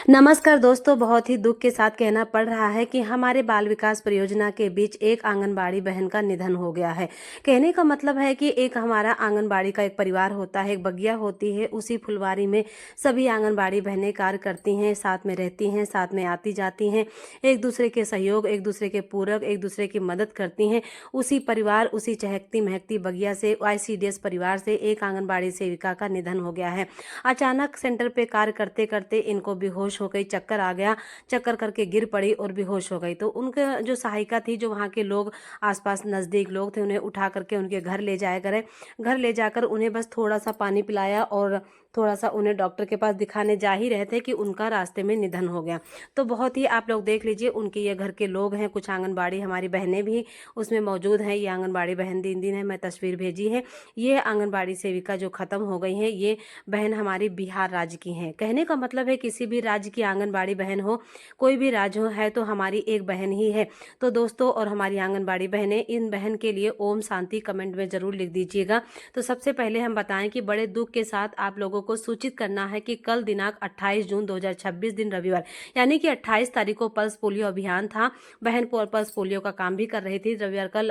नमस्कार दोस्तों, बहुत ही दुख के साथ कहना पड़ रहा है कि हमारे बाल विकास परियोजना के बीच एक आंगनबाड़ी बहन का निधन हो गया है। कहने का मतलब है कि एक हमारा आंगनबाड़ी का एक परिवार होता है, एक बगिया होती है, उसी फुलवारी में सभी आंगनबाड़ी बहनें कार्य करती हैं, साथ में रहती हैं, साथ में आती जाती हैं, एक दूसरे के सहयोग, एक दूसरे के पूरक, एक दूसरे की मदद करती हैं। उसी परिवार, उसी चहकती महकती बगिया से, ICDS परिवार से एक आंगनबाड़ी सेविका का निधन हो गया है। अचानक सेंटर पे कार्य करते करते इनको बेहोश हो गई, चक्कर आ गया, चक्कर करके गिर पड़ी और बेहोश हो गई। तो उनके जो सहायिका थी, जो वहाँ के लोग, आसपास नज़दीक लोग थे, उन्हें उठा करके उनके घर ले जाया गए। घर ले जाकर उन्हें बस थोड़ा सा पानी पिलाया और थोड़ा सा उन्हें डॉक्टर के पास दिखाने जा ही रहे थे कि उनका रास्ते में निधन हो गया। तो बहुत ही, आप लोग देख लीजिए, उनके ये घर के लोग हैं, कुछ आंगनबाड़ी हमारी बहनें भी उसमें मौजूद हैं। ये आंगनबाड़ी बहन दिन है, मैं तस्वीर भेजी है। ये आंगनबाड़ी सेविका जो ख़त्म हो गई हैं, ये बहन हमारी बिहार राज्य की हैं। कहने का मतलब है किसी भी राज्य की आंगनबाड़ी बहन हो, कोई भी राज्य हो, है तो हमारी एक बहन ही है। तो दोस्तों, और हमारी आंगनबाड़ी बहनें, इन बहन के लिए ओम शांति कमेंट में जरूर लिख दीजिएगा। तो सबसे पहले हम बताएं कि बड़े दुख के साथ आप लोगों को सूचित करना है कि कल दिनांक 28 जून 2026 दिन रविवार, यानी कि 28 तारीख को पल्स पोलियो अभियान था। बहन पल्स पोलियो का काम भी कर रही थी। रविवार का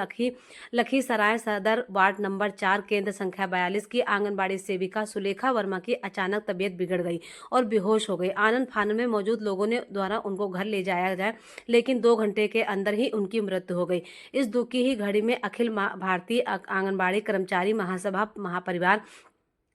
लखीसराय सदर वार्ड नंबर 4 केंद्र संख्या 42 की आंगनबाड़ी सेविका सुलेखा वर्मा की अचानक तबीयत बिगड़ गई और बेहोश हो गई। आनन फानन में मौजूद लोगों ने द्वारा उनको घर ले जाया जाए, लेकिन 2 घंटे के अंदर ही उनकी मृत्यु हो गई। इस दुख की ही घड़ी में अखिल भारतीय आंगनबाड़ी कर्मचारी महासभा महापरिवार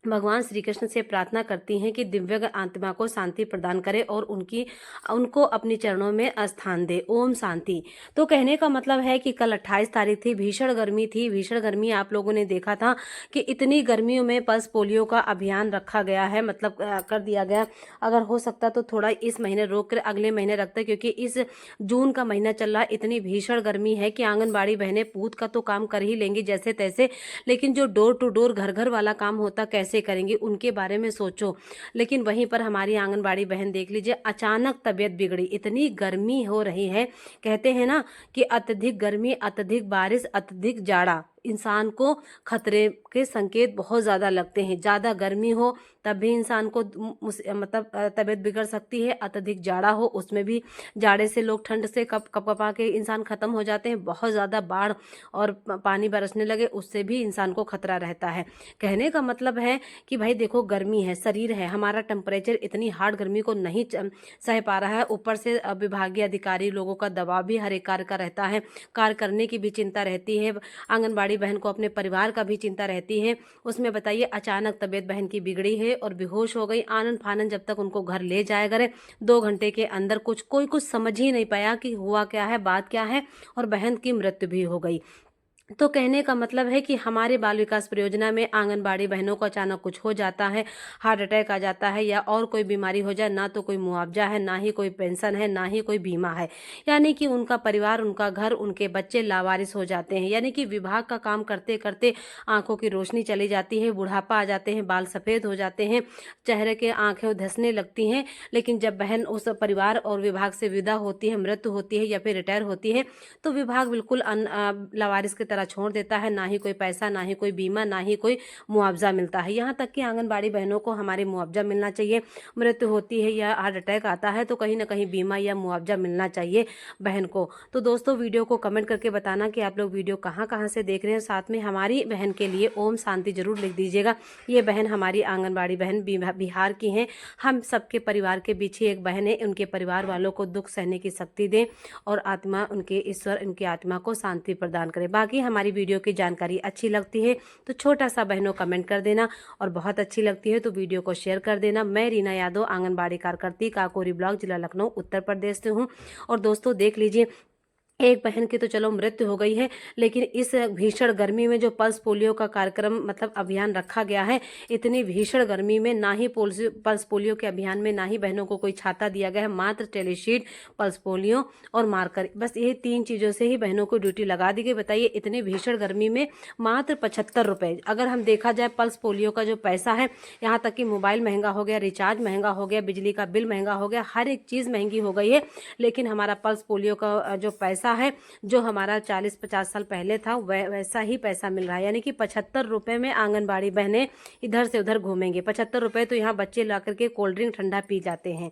भगवान श्री कृष्ण से प्रार्थना करती हैं कि दिव्य आत्मा को शांति प्रदान करे और उनको अपने चरणों में स्थान दे। ओम शांति। तो कहने का मतलब है कि कल 28 तारीख थी, भीषण गर्मी थी। भीषण गर्मी आप लोगों ने देखा था कि इतनी गर्मियों में पल्स पोलियो का अभियान रखा गया है, मतलब कर दिया गया। अगर हो सकता तो थोड़ा इस महीने रोक कर अगले महीने रखते, क्योंकि इस जून का महीना चल रहा है। इतनी भीषण गर्मी है कि आंगनबाड़ी बहनें पूत का तो काम कर ही लेंगी जैसे तैसे, लेकिन जो डोर टू डोर, घर घर वाला काम होता, कैसे करेंगे, उनके बारे में सोचो। लेकिन वहीं पर हमारी आंगनबाड़ी बहन देख लीजिए, अचानक तबीयत बिगड़ी। इतनी गर्मी हो रही है, कहते हैं ना कि अत्यधिक गर्मी, अत्यधिक बारिश, अत्यधिक जाड़ा इंसान को खतरे के संकेत बहुत ज़्यादा लगते हैं। ज़्यादा गर्मी हो तब भी इंसान को मतलब तबीयत बिगड़ सकती है। अत्यधिक जाड़ा हो, उसमें भी जाड़े से लोग ठंड से कपा के इंसान ख़त्म हो जाते हैं। बहुत ज़्यादा बाढ़ और पानी बरसने लगे, उससे भी इंसान को खतरा रहता है। कहने का मतलब है कि भाई देखो, गर्मी है, शरीर है हमारा, टेम्परेचर इतनी हार्ड गर्मी को नहीं सह पा रहा है। ऊपर से विभागीय अधिकारी लोगों का दबाव भी हर एक कार्य का रहता है। कार्य करने की भी चिंता रहती है। आंगनबाड़ी बहन को अपने परिवार का भी चिंता रहती है। उसमें बताइए, अचानक तबीयत बहन की बिगड़ी है और बेहोश हो गई। आनन फानन जब तक उनको घर ले जाया गए, 2 घंटे के अंदर कोई कुछ समझ ही नहीं पाया कि हुआ क्या है, बात क्या है, और बहन की मृत्यु भी हो गई। तो कहने का मतलब है कि हमारे बाल विकास परियोजना में आंगनबाड़ी बहनों को अचानक कुछ हो जाता है, हार्ट अटैक आ जाता है या और कोई बीमारी हो जाए, ना तो कोई मुआवजा है, ना ही कोई पेंशन है, ना ही कोई बीमा है। यानी कि उनका परिवार, उनका घर, उनके बच्चे लावारिस हो जाते हैं। यानी कि विभाग का काम करते करते आंखों की रोशनी चली जाती है, बुढ़ापा आ जाते हैं, बाल सफ़ेद हो जाते हैं, चेहरे के आंखें धंसने लगती हैं। लेकिन जब बहन उस परिवार और विभाग से विदा होती है, मृत्यु होती है या फिर रिटायर होती है, तो विभाग बिल्कुल लावारिस की तरह छोड़ देता है। ना ही कोई पैसा, ना ही कोई बीमा, ना ही कोई मुआवजा मिलता है। यहाँ तक कि आंगनबाड़ी बहनों को हमारे मुआवजा मिलना चाहिए। मृत्यु होती है या हार्ट अटैक आता है तो कहीं ना कहीं बीमा या मुआवजा मिलना चाहिए बहन को। तो दोस्तों, वीडियो को कमेंट करके बताना कि आप लोग वीडियो कहाँ कहाँ से देख रहे हैं। साथ में हमारी बहन के लिए ओम शांति जरूर लिख दीजिएगा। ये बहन हमारी आंगनबाड़ी बहन बिहार की हैं। हम सबके परिवार के बीच ही एक बहन है। उनके परिवार वालों को दुख सहने की शक्ति दें और आत्मा, उनके ईश्वर उनकी आत्मा को शांति प्रदान करे। बाकी हमारी वीडियो की जानकारी अच्छी लगती है तो छोटा सा बहनों कमेंट कर देना, और बहुत अच्छी लगती है तो वीडियो को शेयर कर देना। मैं रीना यादव, आंगनबाड़ी कार्यकर्ती, काकोरी ब्लॉक, जिला लखनऊ, उत्तर प्रदेश से हूँ। और दोस्तों देख लीजिए, एक बहन की तो चलो मृत्यु हो गई है, लेकिन इस भीषण गर्मी में जो पल्स पोलियो का कार्यक्रम, मतलब अभियान रखा गया है, इतनी भीषण गर्मी में ना ही पल्स पोलियो के अभियान में ना ही बहनों को कोई छाता दिया गया है। मात्र टेलीशीट, पल्स पोलियो और मार्कर, बस ये 3 चीज़ों से ही बहनों को ड्यूटी लगा दी गई। बताइए, इतनी भीषण गर्मी में मात्र 75 रुपये। अगर हम देखा जाए पल्स पोलियो का जो पैसा है, यहाँ तक कि मोबाइल महंगा हो गया, रिचार्ज महंगा हो गया, बिजली का बिल महंगा हो गया, हर एक चीज़ महंगी हो गई है, लेकिन हमारा पल्स पोलियो का जो पैसा है, जो हमारा 40-50 साल पहले था, वैसा ही पैसा मिल रहा है। यानी कि 75 रुपये में आंगनबाड़ी बहनें इधर से उधर घूमेंगे। 75 रुपये तो यहाँ बच्चे ला करके कोल्ड ड्रिंक ठंडा पी जाते हैं।